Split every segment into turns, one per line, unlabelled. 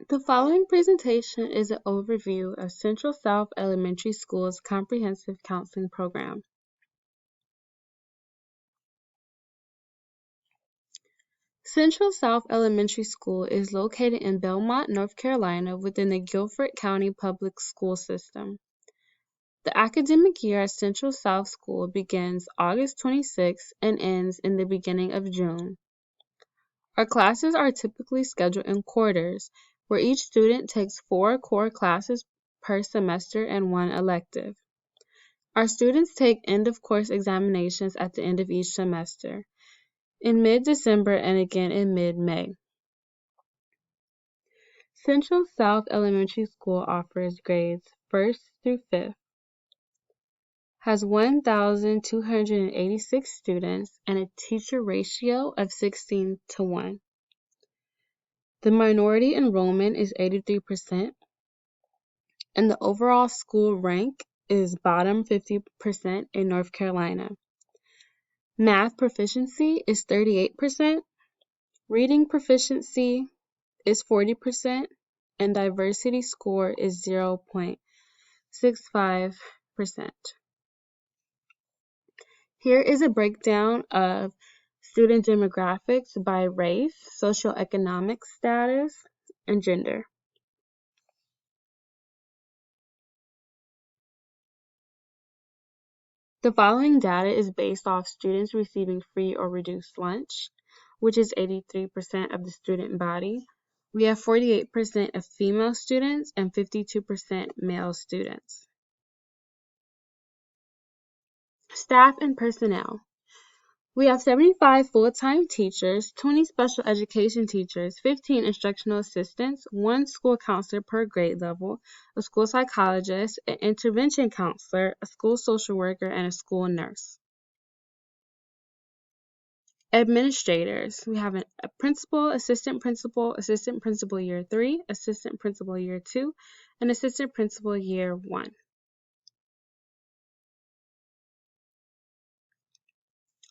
The following presentation is an overview of Central South Elementary School's Comprehensive Counseling Program. Central South Elementary School is located in Belmont, North Carolina, within the Guilford County Public School System. The academic year at Central South School begins August 26 and ends in the beginning of June. Our classes are typically scheduled in quarters, where each student takes 4 core classes per semester and 1 elective. Our students take end-of-course examinations at the end of each semester, in mid-December and again in mid-May. Central South Elementary School offers grades 1st through 5th, has 1,286 students and a teacher ratio of 16:1. The minority enrollment is 83%, and the overall school rank is bottom 50% in North Carolina. Math proficiency is 38%, reading proficiency is 40%, and diversity score is 0.65%. Here is a breakdown of student demographics by race, socioeconomic status, and gender. The following data is based off students receiving free or reduced lunch, which is 83% of the student body. We have 48% of female students and 52% male students. Staff and personnel. We have 75 full-time teachers, 20 special education teachers, 15 instructional assistants, 1 school counselor per grade level, a school psychologist, an intervention counselor, a school social worker, and a school nurse. Administrators. We have a principal, assistant principal year 3, assistant principal year 2, and assistant principal year 1.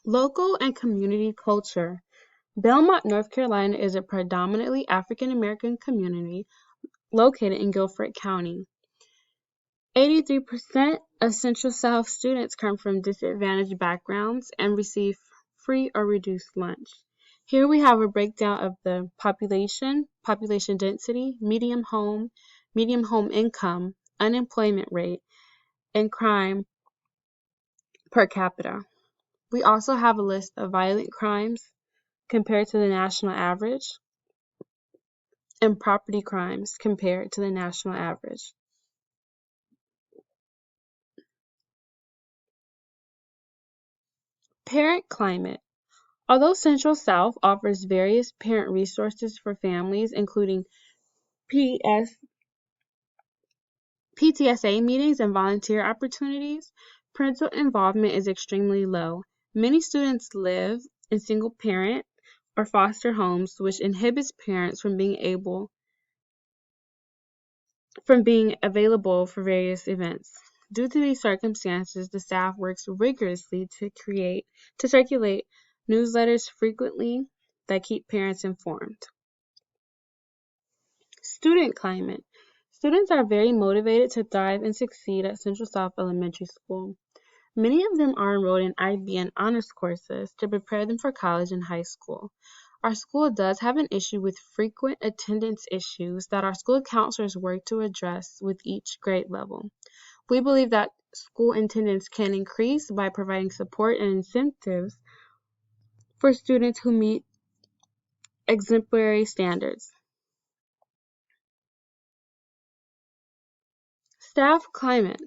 Local and community culture. Belmont, North Carolina is a predominantly African American community located in Guilford County. 83% of Central South students come from disadvantaged backgrounds and receive free or reduced lunch. Here we have a breakdown of the population density, median home income, unemployment rate, and crime per capita. We also have a list of violent crimes compared to the national average and property crimes compared to the national average. Parent climate. Although Central South offers various parent resources for families, including PTSA meetings and volunteer opportunities, parental involvement is extremely low. Many students live in single-parent or foster homes, which inhibits parents from being available for various events. Due to these circumstances, the staff works rigorously to circulate newsletters frequently that keep parents informed. Student climate. Students are very motivated to thrive and succeed at Central South Elementary School. Many of them are enrolled in IB and honors courses to prepare them for college and high school. Our school does have an issue with frequent attendance issues that our school counselors work to address with each grade level. We believe that school attendance can increase by providing support and incentives for students who meet exemplary standards. Staff climate.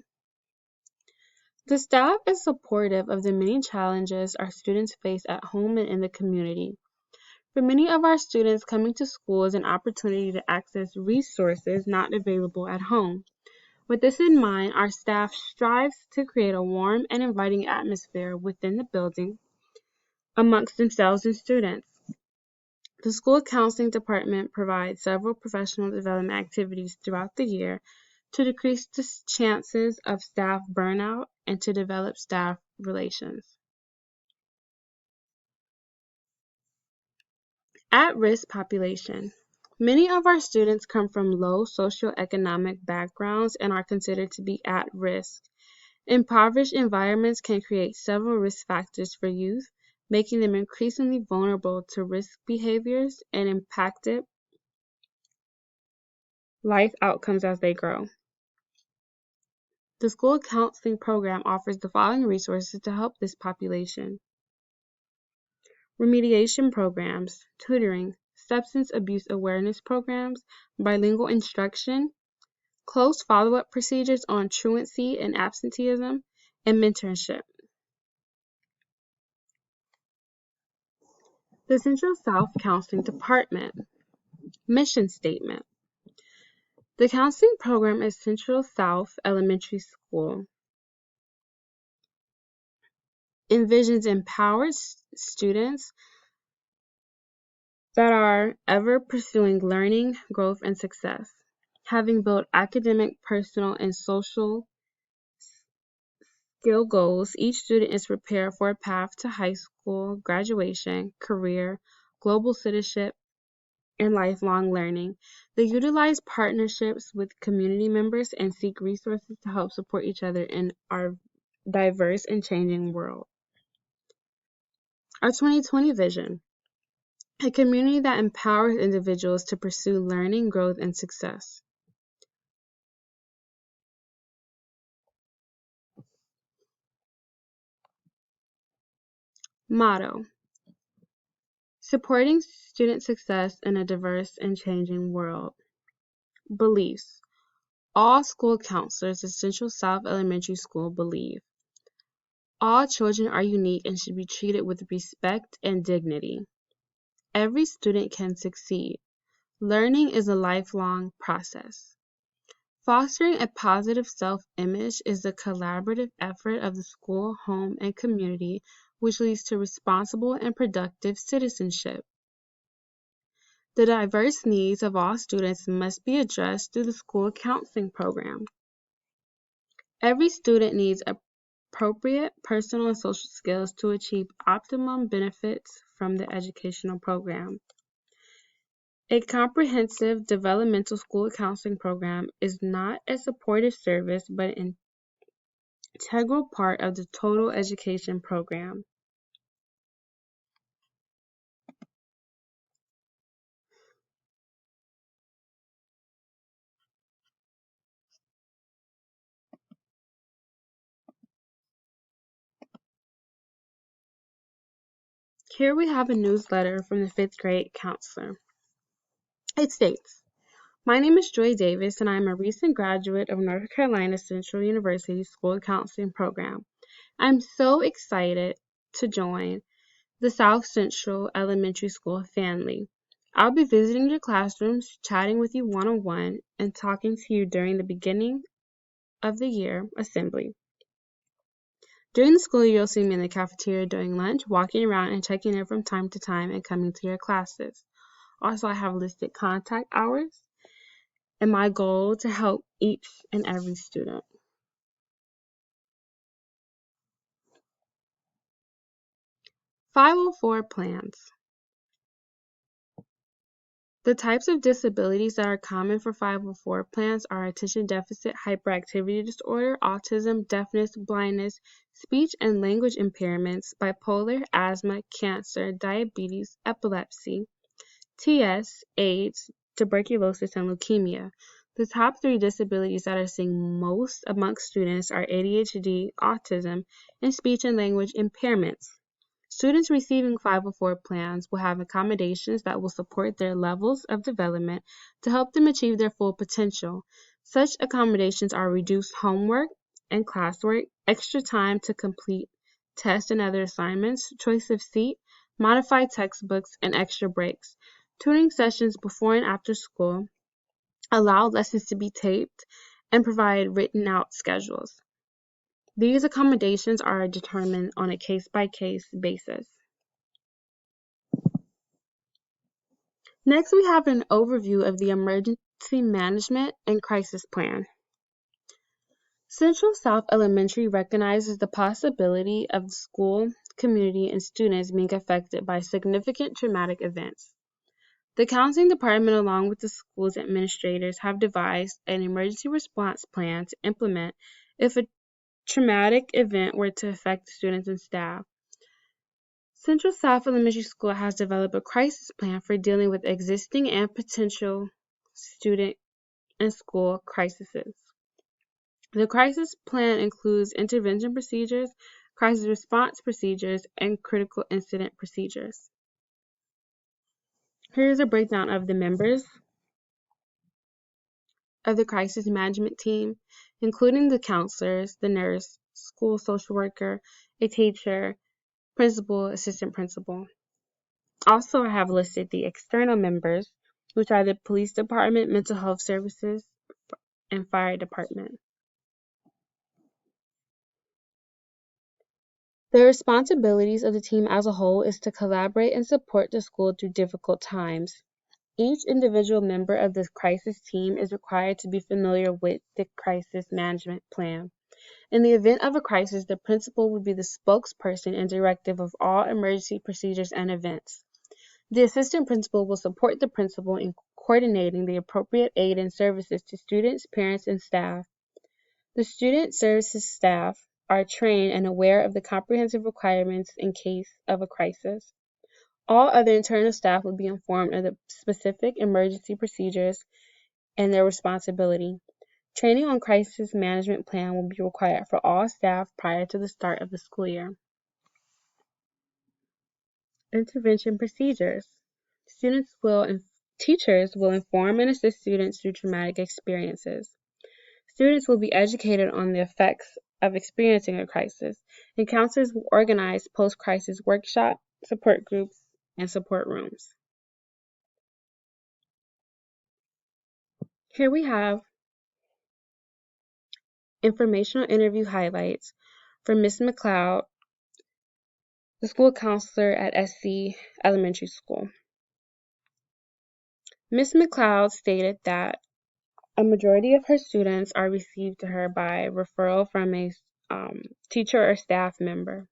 The staff is supportive of the many challenges our students face at home and in the community. For many of our students, coming to school is an opportunity to access resources not available at home. With this in mind, our staff strives to create a warm and inviting atmosphere within the building amongst themselves and students. The school counseling department provides several professional development activities throughout the year to decrease the chances of staff burnout and to develop staff relations. At-risk population. Many of our students come from low socioeconomic backgrounds and are considered to be at risk. Impoverished environments can create several risk factors for youth, making them increasingly vulnerable to risk behaviors and impacted life outcomes as they grow. The school counseling program offers the following resources to help this population: remediation programs, tutoring, substance abuse awareness programs, bilingual instruction, close follow-up procedures on truancy and absenteeism, and mentorship. The Central South Counseling Department mission statement. The counseling program at Central South Elementary School envisions empowered students that are ever pursuing learning, growth, and success. Having built academic, personal, and social skill goals, each student is prepared for a path to high school graduation, career, global citizenship, and lifelong learning. They utilize partnerships with community members and seek resources to help support each other in our diverse and changing world. Our 2020 vision: a community that empowers individuals to pursue learning, growth, and success. Motto: supporting student success in a diverse and changing world. Beliefs: all school counselors at Central South Elementary School believe all children are unique and should be treated with respect and dignity. Every student can succeed. Learning is a lifelong process. Fostering a positive self-image is the collaborative effort of the school, home, and community, which leads to responsible and productive citizenship. The diverse needs of all students must be addressed through the school counseling program. Every student needs appropriate personal and social skills to achieve optimum benefits from the educational program. A comprehensive developmental school counseling program is not a supportive service but an integral part of the total education program. Here we have a newsletter from the 5th grade counselor. It states, "My name is Joy Davis and I am a recent graduate of North Carolina Central University School Counseling Program. I'm so excited to join the South Central Elementary School family. I'll be visiting your classrooms, chatting with you one-on-one, and talking to you during the beginning of the year assembly. During the school year, you'll see me in the cafeteria during lunch, walking around and checking in from time to time and coming to your classes. Also, I have listed contact hours and my goal to help each and every student." 504 plans. The types of disabilities that are common for 504 plans are attention deficit hyperactivity disorder, autism, deafness, blindness, speech and language impairments, bipolar, asthma, cancer, diabetes, epilepsy, TS, AIDS, tuberculosis, and leukemia. The top 3 disabilities that are seen most amongst students are ADHD, autism, and speech and language impairments. Students receiving 504 plans will have accommodations that will support their levels of development to help them achieve their full potential. Such accommodations are reduced homework and classwork, extra time to complete tests and other assignments, choice of seat, modified textbooks, and extra breaks. Tutoring sessions before and after school, allow lessons to be taped, and provide written out schedules. These accommodations are determined on a case-by-case basis. Next, we have an overview of the Emergency Management and Crisis Plan. Central South Elementary recognizes the possibility of the school, community, and students being affected by significant traumatic events. The counseling department, along with the school's administrators, have devised an emergency response plan to implement if a traumatic event were to affect students and staff. Central South Elementary School has developed a crisis plan for dealing with existing and potential student and school crises. The crisis plan includes intervention procedures, crisis response procedures, and critical incident procedures. Here's a breakdown of the members of the crisis management team, including the counselors, the nurse, school social worker, a teacher, principal, assistant principal. Also, I have listed the external members, which are the police department, mental health services, and fire department. The responsibilities of the team as a whole is to collaborate and support the school through difficult times. Each individual member of the crisis team is required to be familiar with the crisis management plan. In the event of a crisis, the principal will be the spokesperson and directive of all emergency procedures and events. The assistant principal will support the principal in coordinating the appropriate aid and services to students, parents, and staff. The student services staff are trained and aware of the comprehensive requirements in case of a crisis. All other internal staff will be informed of the specific emergency procedures and their responsibility. Training on crisis management plan will be required for all staff prior to the start of the school year. Intervention procedures. Teachers will inform and assist students through traumatic experiences. Students will be educated on the effects of experiencing a crisis, and counselors will organize post-crisis workshops, support groups, and support rooms. Here we have informational interview highlights for Ms. McLeod, the school counselor at SC Elementary School. Ms. McLeod stated that a majority of her students are received to her by referral from a teacher or staff member.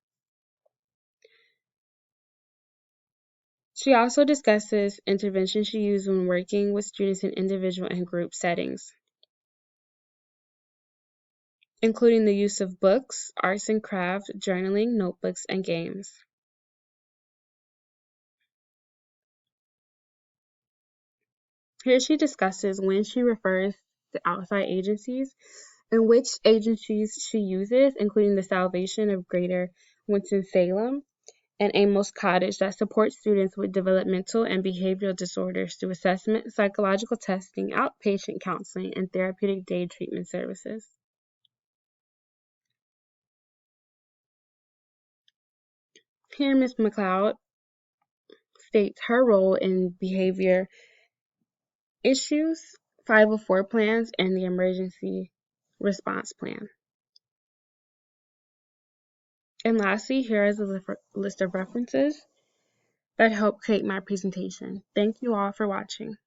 She also discusses interventions she used when working with students in individual and group settings, including the use of books, arts and crafts, journaling, notebooks, and games. Here she discusses when she refers to outside agencies and which agencies she uses, including the Salvation of Greater Winston-Salem and Amos Cottage that support students with developmental and behavioral disorders through assessment, psychological testing, outpatient counseling, and therapeutic day treatment services. Here, Ms. McLeod states her role in behavior issues, 504 plans, and the emergency response plan. And lastly, here is a list of references that helped create my presentation. Thank you all for watching.